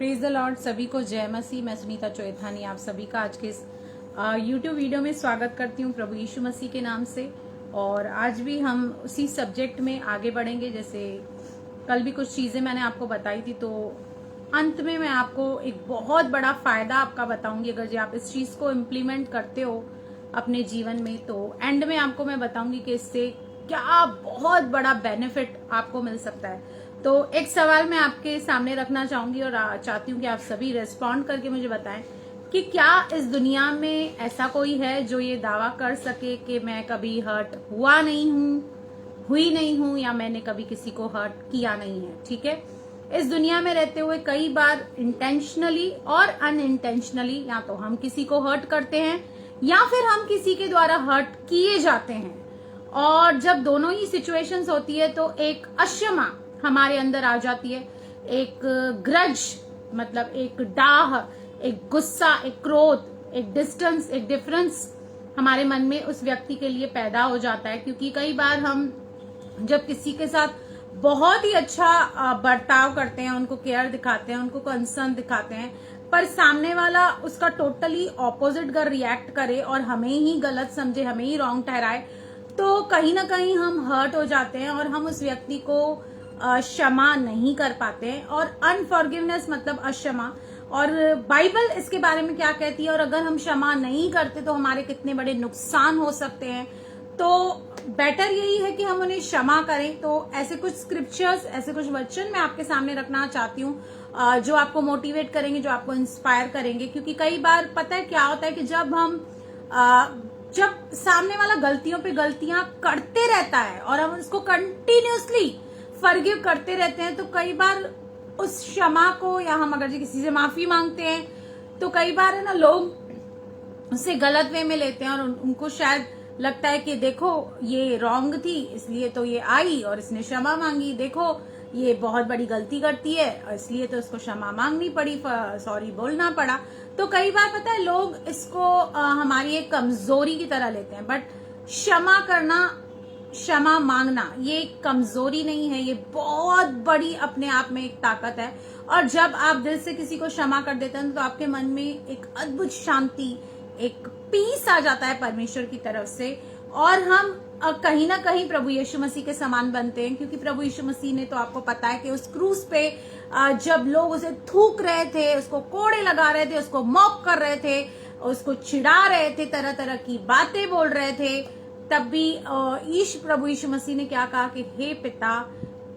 Praise the Lord. सभी को जय मसीह। मैं सुनीता चोएथानी आप सभी का आज के इस यूट्यूब वीडियो में स्वागत करती हूँ प्रभु यीशु मसीह के नाम से। और आज भी हम उसी सब्जेक्ट में आगे बढ़ेंगे। जैसे कल भी कुछ चीजें मैंने आपको बताई थी, तो अंत में मैं आपको एक बहुत बड़ा फायदा आपका बताऊंगी। अगर जो आप इस चीज को इम्प्लीमेंट करते हो अपने जीवन में, तो एंड में आपको मैं बताऊंगी कि इससे क्या बहुत बड़ा बेनिफिट आपको मिल सकता है। तो एक सवाल मैं आपके सामने रखना चाहूंगी और चाहती हूँ कि आप सभी रेस्पॉन्ड करके मुझे बताएं कि क्या इस दुनिया में ऐसा कोई है जो ये दावा कर सके कि मैं कभी हर्ट हुई नहीं हूं या मैंने कभी किसी को हर्ट किया नहीं है। ठीक है, इस दुनिया में रहते हुए कई बार इंटेंशनली और अनइंटेंशनली या तो हम किसी को हर्ट करते हैं या फिर हम किसी के द्वारा हर्ट किए जाते हैं। और जब दोनों ही सिचुएशंस होती है तो एक अक्षमा हमारे अंदर आ जाती है, एक ग्रज मतलब एक डाह, एक गुस्सा, एक क्रोध, एक डिस्टेंस, एक डिफरेंस हमारे मन में उस व्यक्ति के लिए पैदा हो जाता है। क्योंकि कई बार हम जब किसी के साथ बहुत ही अच्छा बर्ताव करते हैं, उनको केयर दिखाते हैं, उनको कंसर्न दिखाते हैं, पर सामने वाला उसका टोटली ऑपोजिट कर रिएक्ट करे और हमें ही गलत समझे, हमें ही रॉन्ग ठहराए, तो कहीं ना कहीं हम हर्ट हो जाते हैं और हम उस व्यक्ति को क्षमा नहीं कर पाते हैं। और अनफॉरगिवनेस मतलब अक्षमा, और बाइबल इसके बारे में क्या कहती है और अगर हम क्षमा नहीं करते तो हमारे कितने बड़े नुकसान हो सकते हैं। तो बेटर यही है कि हम उन्हें क्षमा करें। तो ऐसे कुछ स्क्रिप्चर्स, ऐसे कुछ वचन मैं आपके सामने रखना चाहती हूँ जो आपको मोटिवेट करेंगे, जो आपको इंस्पायर करेंगे। क्योंकि कई बार पता है क्या होता है कि जब सामने वाला गलतियों पे गलतियां करते रहता है और हम उसको कंटिन्यूसली फॉरगिव करते रहते हैं, तो कई बार उस क्षमा को, या हम अगर किसी से माफी मांगते हैं तो कई बार है ना, लोग उससे गलत वे में लेते हैं और उनको शायद लगता है कि देखो ये रॉन्ग थी इसलिए तो ये आई और इसने क्षमा मांगी, देखो ये बहुत बड़ी गलती करती है और इसलिए तो उसको क्षमा मांगनी पड़ी, सॉरी बोलना पड़ा। तो कई बार पता है लोग इसको हमारी एक कमजोरी की तरह लेते हैं, बट क्षमा करना, क्षमा मांगना ये एक कमजोरी नहीं है, ये बहुत बड़ी अपने आप में एक ताकत है। और जब आप दिल से किसी को क्षमा कर देते हैं तो आपके मन में एक अद्भुत शांति, एक पीस आ जाता है परमेश्वर की तरफ से, और हम कहीं ना कहीं प्रभु यीशु मसीह के समान बनते हैं। क्योंकि प्रभु यीशु मसीह ने, तो आपको पता है कि उस क्रूस पे जब लोग उसे थूक रहे थे, उसको कोड़े लगा रहे थे, उसको मॉक कर रहे थे, उसको चिढ़ा रहे थे, तरह तरह की बातें बोल रहे थे, तब भी प्रभु यीशु मसीह ने क्या कहा कि हे पिता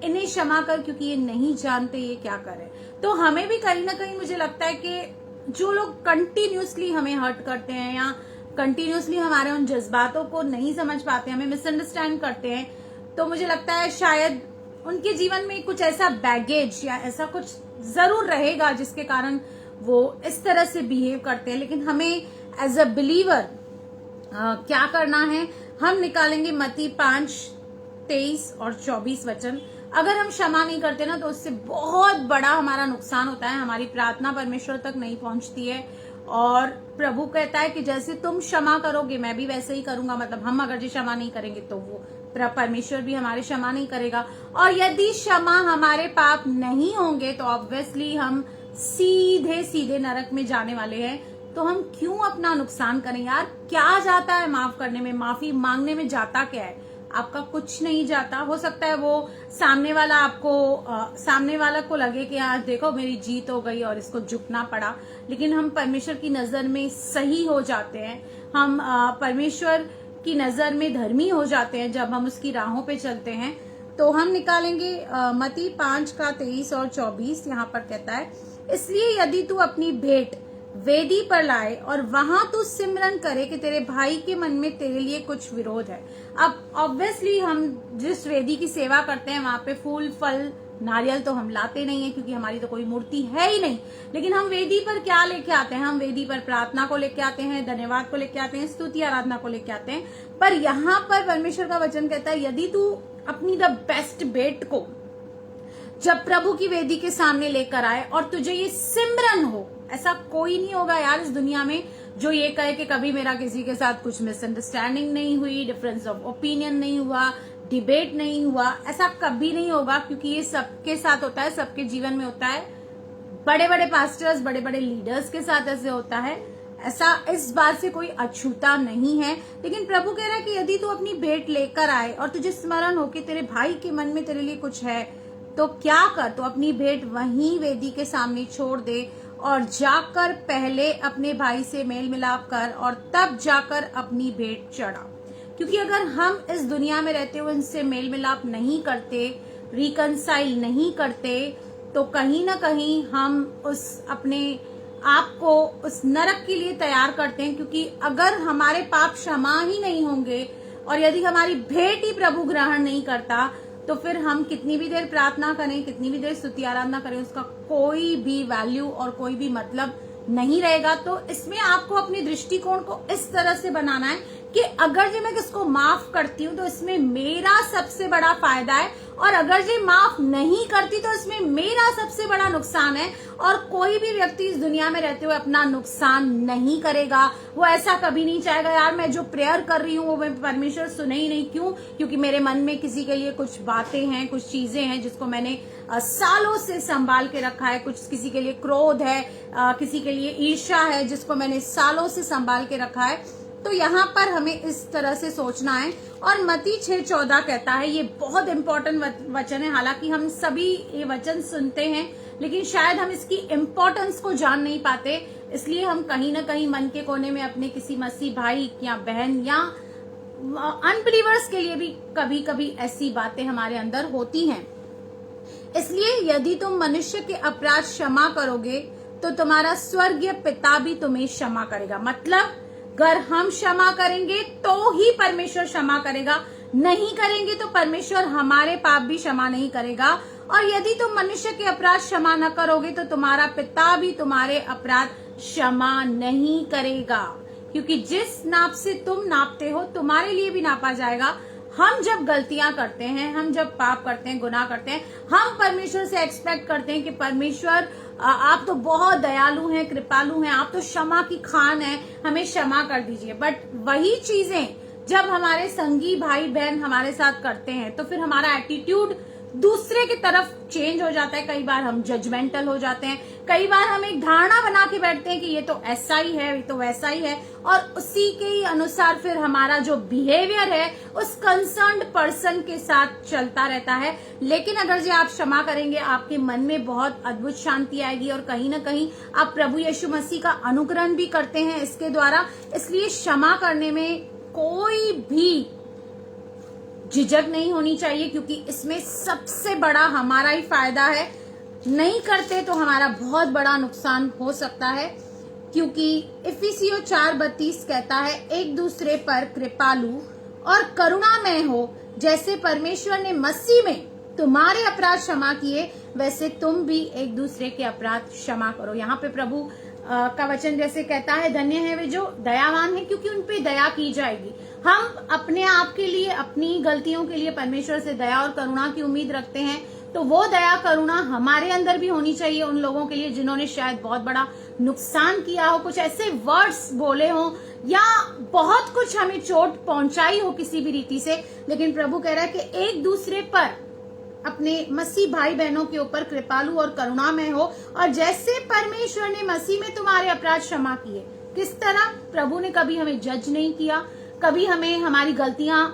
इन्हें क्षमा कर क्योंकि ये नहीं जानते ये क्या करे। तो हमें भी कहीं ना कहीं मुझे लगता है कि जो लोग कंटिन्यूसली हमें हर्ट करते हैं या कंटिन्यूसली हमारे उन जज्बातों को नहीं समझ पाते, हमें मिसअंडरस्टैंड करते हैं, तो मुझे लगता है शायद उनके जीवन में कुछ ऐसा बैगेज या ऐसा कुछ जरूर रहेगा जिसके कारण वो इस तरह से बिहेव करते हैं। लेकिन हमें एज अ बिलीवर क्या करना है, हम निकालेंगे मत्ती 5:23 और 24 वचन। अगर हम क्षमा नहीं करते ना तो उससे बहुत बड़ा हमारा नुकसान होता है, हमारी प्रार्थना परमेश्वर तक नहीं पहुंचती है। और प्रभु कहता है कि जैसे तुम क्षमा करोगे मैं भी वैसे ही करूंगा। मतलब हम अगर जी क्षमा नहीं करेंगे तो वो परमेश्वर भी हमारे क्षमा नहीं करेगा। और यदि क्षमा हमारे पाप नहीं होंगे तो ऑब्वियसली हम सीधे सीधे नरक में जाने वाले हैं। तो हम क्यों अपना नुकसान करें यार? क्या जाता है माफ करने में, माफी मांगने में जाता क्या है? आपका कुछ नहीं जाता। हो सकता है वो सामने वाला को लगे कि आज देखो मेरी जीत हो गई और इसको झुकना पड़ा, लेकिन हम परमेश्वर की नजर में सही हो जाते हैं, हम परमेश्वर की नजर में धर्मी हो जाते हैं जब हम उसकी राहों पे चलते हैं। तो हम निकालेंगे मत्ती 5:23 और 24। यहाँ पर कहता है, इसलिए यदि तू अपनी भेंट वेदी पर लाए और वहां तू सिमरन करे कि तेरे भाई के मन में तेरे लिए कुछ विरोध है। अब ऑब्वियसली हम जिस वेदी की सेवा करते हैं वहां पे फूल, फल, नारियल तो हम लाते नहीं है क्योंकि हमारी तो कोई मूर्ति है ही नहीं। लेकिन हम वेदी पर क्या लेके आते हैं? हम वेदी पर प्रार्थना को लेके आते हैं, धन्यवाद को लेके आते हैं, स्तुति आराधना को लेके आते हैं। पर यहाँ पर परमेश्वर का वचन कहता है, यदि तू अपनी द बेस्ट भेंट को जब प्रभु की वेदी के सामने लेकर आए और तुझे ये सिमरन हो, ऐसा कोई नहीं होगा यार इस दुनिया में जो ये कहे कि कभी मेरा किसी के साथ कुछ मिसअंडरस्टैंडिंग नहीं हुई, डिफरेंस ऑफ ओपिनियन नहीं हुआ, डिबेट नहीं हुआ। ऐसा कभी नहीं होगा क्योंकि ये सबके साथ होता है, सबके जीवन में होता है। बड़े बड़े पास्टर्स, बड़े बड़े लीडर्स के साथ ऐसे होता है, ऐसा इस बात से कोई अछूता नहीं है। लेकिन प्रभु कह रहा है कि यदि तू अपनी भेंट लेकर आए और तुझे स्मरण हो कि तेरे भाई के मन में तेरे लिए कुछ है, तो क्या कर, तो अपनी भेंट वहीं वेदी के सामने छोड़ दे और जाकर पहले अपने भाई से मेल मिलाप कर और तब जाकर अपनी भेंट चढ़ा। क्योंकि अगर हम इस दुनिया में रहते हुए उनसे मेल मिलाप नहीं करते, रिकंसाइल नहीं करते, तो कहीं ना कहीं हम उस अपने आपको उस नरक के लिए तैयार करते हैं। क्योंकि अगर हमारे पाप क्षमा ही नहीं होंगे और यदि हमारी भेंट ही प्रभु ग्रहण नहीं करता, तो फिर हम कितनी भी देर प्रार्थना करें, कितनी भी देर स्तुति आराधना करें, उसका कोई भी वैल्यू और कोई भी मतलब नहीं रहेगा। तो इसमें आपको अपने दृष्टिकोण को इस तरह से बनाना है कि अगर जो मैं किसको माफ करती हूँ तो इसमें मेरा सबसे बड़ा फायदा है, और अगर जो माफ नहीं करती तो इसमें मेरा सबसे बड़ा नुकसान है। और कोई भी व्यक्ति इस दुनिया में रहते हुए अपना नुकसान नहीं करेगा। वो ऐसा कभी नहीं चाहेगा, यार मैं जो प्रेयर कर रही हूँ वो मैं परमेश्वर सुने ही नहीं। क्यों? क्योंकि मेरे मन में किसी के लिए कुछ बातें हैं, कुछ चीजें हैं जिसको मैंने सालों से संभाल के रखा है। कुछ किसी के लिए क्रोध है, किसी के लिए ईर्ष्या है जिसको मैंने सालों से संभाल के रखा है। तो यहाँ पर हमें इस तरह से सोचना है। और मत्ती 6:14 कहता है, ये बहुत इंपॉर्टेंट वचन है। हालांकि हम सभी ये वचन सुनते हैं लेकिन शायद हम इसकी इम्पोर्टेंस को जान नहीं पाते, इसलिए हम कहीं ना कहीं मन के कोने में अपने किसी मसीह भाई या बहन या अनबिलीवर्स के लिए भी कभी कभी ऐसी बातें हमारे अंदर होती हैं। इसलिए यदि तुम मनुष्य के अपराध क्षमा करोगे तो तुम्हारा स्वर्गीय पिता भी तुम्हें क्षमा करेगा। मतलब अगर हम क्षमा करेंगे तो ही परमेश्वर क्षमा करेगा, नहीं करेंगे तो परमेश्वर हमारे पाप भी क्षमा नहीं करेगा। और यदि तुम मनुष्य के अपराध क्षमा न करोगे तो तुम्हारा पिता भी तुम्हारे अपराध क्षमा नहीं करेगा। क्योंकि जिस नाप से तुम नापते हो तुम्हारे लिए भी नापा जाएगा। हम जब गलतियां करते हैं, हम जब पाप करते हैं, गुनाह करते हैं, हम परमेश्वर से एक्सपेक्ट करते हैं कि परमेश्वर आप तो बहुत दयालु हैं, कृपालु हैं, आप तो क्षमा की खान हैं, हमें क्षमा कर दीजिए। बट वही चीजें जब हमारे संगी भाई बहन हमारे साथ करते हैं तो फिर हमारा एटीट्यूड दूसरे की तरफ चेंज हो जाता है। कई बार हम जजमेंटल हो जाते हैं, कई बार हम एक धारणा बना के बैठते हैं कि ये तो ऐसा ही है, ये तो वैसा ही है, और उसी के ही अनुसार फिर हमारा जो बिहेवियर है उस कंसर्न्ड पर्सन के साथ चलता रहता है। लेकिन अगर जो आप क्षमा करेंगे आपके मन में बहुत अद्भुत शांति आएगी और कहीं ना कहीं आप प्रभु यीशु मसीह का अनुग्रहण भी करते हैं इसके द्वारा। इसलिए क्षमा करने में कोई भी झिझक नहीं होनी चाहिए, क्योंकि इसमें सबसे बड़ा हमारा ही फायदा है। नहीं करते तो हमारा बहुत बड़ा नुकसान हो सकता है। क्योंकि इफिसियों 4:32 कहता है, एक दूसरे पर कृपालु और करुणामय हो, जैसे परमेश्वर ने मसीह में तुम्हारे अपराध क्षमा किए वैसे तुम भी एक दूसरे के अपराध क्षमा करो। यहाँ पे प्रभु का वचन जैसे कहता है, धन्य है वे जो दयावान है क्योंकि उनपे दया की जाएगी। हम अपने आप के लिए, अपनी गलतियों के लिए परमेश्वर से दया और करुणा की उम्मीद रखते हैं, तो वो दया करुणा हमारे अंदर भी होनी चाहिए उन लोगों के लिए जिन्होंने शायद बहुत बड़ा नुकसान किया हो, कुछ ऐसे वर्ड्स बोले हो या बहुत कुछ हमें चोट पहुंचाई हो किसी भी रीति से। लेकिन प्रभु कह रहा है कि एक दूसरे पर, अपने मसीह भाई बहनों के ऊपर कृपालु और करुणामय हो, और जैसे परमेश्वर ने मसीह में तुम्हारे अपराध क्षमा किए। किस तरह? प्रभु ने कभी हमें जज नहीं किया, कभी हमें हमारी गलतियां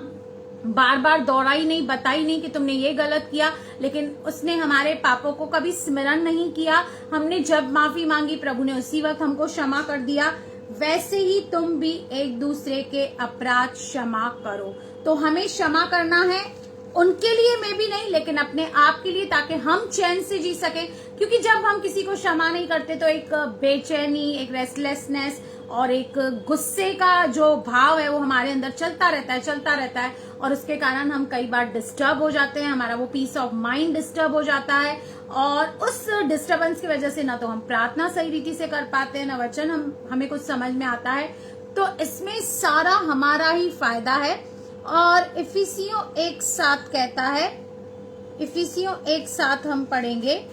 बार बार दोहराई नहीं, बताई नहीं कि तुमने ये गलत किया, लेकिन उसने हमारे पापों को कभी स्मरण नहीं किया। हमने जब माफी मांगी प्रभु ने उसी वक्त हमको क्षमा कर दिया। वैसे ही तुम भी एक दूसरे के अपराध क्षमा करो। तो हमें क्षमा करना है, उनके लिए मैं भी नहीं लेकिन अपने आप के लिए, ताकि हम चैन से जी सकें। क्योंकि जब हम किसी को क्षमा नहीं करते तो एक बेचैनी, एक रेस्टलेसनेस और एक गुस्से का जो भाव है वो हमारे अंदर चलता रहता है और उसके कारण हम कई बार डिस्टर्ब हो जाते हैं। हमारा वो पीस ऑफ माइंड डिस्टर्ब हो जाता है और उस डिस्टर्बेंस की वजह से ना तो हम प्रार्थना सही रीति से कर पाते हैं, ना वचन हमें कुछ समझ में आता है। तो इसमें सारा हमारा ही फायदा है। और इफिसियों 1:7 कहता है, इफिसियों 1:7 हम पढ़ेंगे,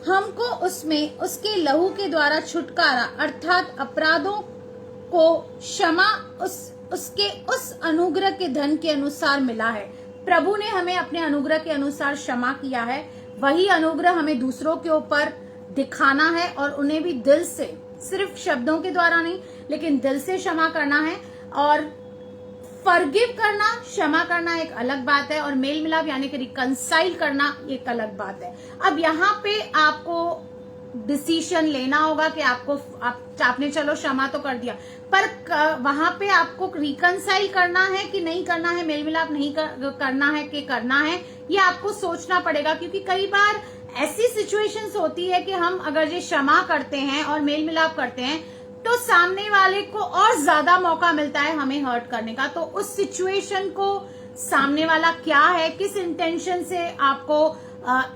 हमको उसमें उसके लहू के द्वारा छुटकारा अर्थात अपराधों को क्षमा उसके उस अनुग्रह के धन के अनुसार मिला है। प्रभु ने हमें अपने अनुग्रह के अनुसार क्षमा किया है, वही अनुग्रह हमें दूसरों के ऊपर दिखाना है और उन्हें भी दिल से, सिर्फ शब्दों के द्वारा नहीं लेकिन दिल से क्षमा करना है। और फॉरगिव करना, क्षमा करना एक अलग बात है, और मेल मिलाप यानी कि रिकंसाइल करना एक अलग बात है। अब यहाँ पे आपको डिसीजन लेना होगा कि आपने चलो क्षमा तो कर दिया, पर वहां पे आपको रिकंसाइल करना है कि नहीं करना है, मेल मिलाप नहीं करना है कि करना है, ये आपको सोचना पड़ेगा। क्योंकि कई बार ऐसी सिचुएशंस होती है कि हम अगर ये क्षमा करते हैं और मेल मिलाप करते हैं तो सामने वाले को और ज्यादा मौका मिलता है हमें हर्ट करने का। तो उस सिचुएशन को सामने वाला क्या है, किस इंटेंशन से आपको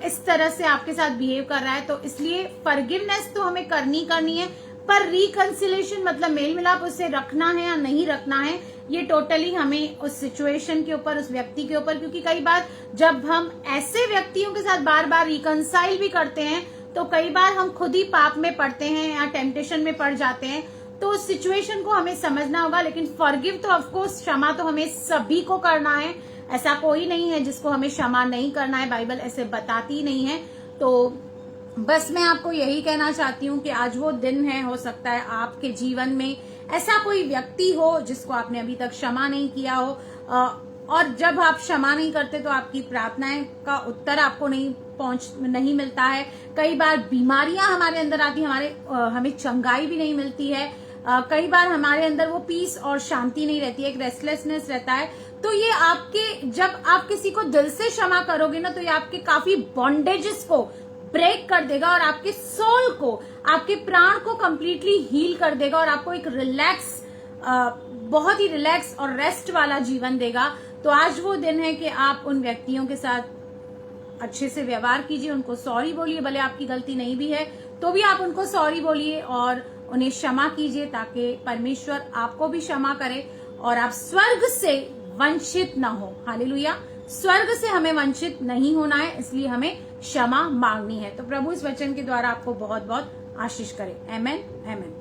इस तरह से आपके साथ बिहेव कर रहा है, तो इसलिए फॉरगिवनेस तो हमें करनी है, पर रिकंसिलेशन मतलब मेल मिलाप उससे रखना है या नहीं रखना है, ये टोटली हमें उस सिचुएशन के ऊपर, उस व्यक्ति के ऊपर, क्योंकि कई बार जब हम ऐसे व्यक्तियों के साथ बार बार रिकंसाइल भी करते हैं तो कई बार हम खुद ही पाप में पड़ते हैं या टेम्पटेशन में पड़ जाते हैं। तो उस सिचुएशन को हमें समझना होगा। लेकिन फॉरगिव तो ऑफकोर्स, क्षमा तो हमें सभी को करना है, ऐसा कोई नहीं है जिसको हमें क्षमा नहीं करना है, बाइबल ऐसे बताती नहीं है। तो बस मैं आपको यही कहना चाहती हूँ कि आज वो दिन है, हो सकता है आपके जीवन में ऐसा कोई व्यक्ति हो जिसको आपने अभी तक क्षमा नहीं किया हो, और जब आप क्षमा नहीं करते तो आपकी प्रार्थनाएं का उत्तर आपको नहीं मिलता है। कई बार बीमारियां हमारे अंदर आती, हमें चंगाई भी नहीं मिलती है। कई बार हमारे अंदर वो पीस और शांति नहीं रहती है, एक रेस्टलेसनेस रहता है। तो ये जब आप किसी को दिल से क्षमा करोगे ना, तो ये आपके काफी बॉन्डेजेस को ब्रेक कर देगा और आपके सोल को, आपके प्राण को कंप्लीटली हील कर देगा और आपको एक बहुत ही रिलैक्स और रेस्ट वाला जीवन देगा। तो आज वो दिन है कि आप उन व्यक्तियों के साथ अच्छे से व्यवहार कीजिए, उनको सॉरी बोलिए, भले आपकी गलती नहीं भी है तो भी आप उनको सॉरी बोलिए और उन्हें क्षमा कीजिए, ताकि परमेश्वर आपको भी क्षमा करे और आप स्वर्ग से वंचित न हो। हालेलुया। स्वर्ग से हमें वंचित नहीं होना है, इसलिए हमें क्षमा मांगनी है। तो प्रभु इस वचन के द्वारा आपको बहुत बहुत आशीष करे। आमेन, आमेन।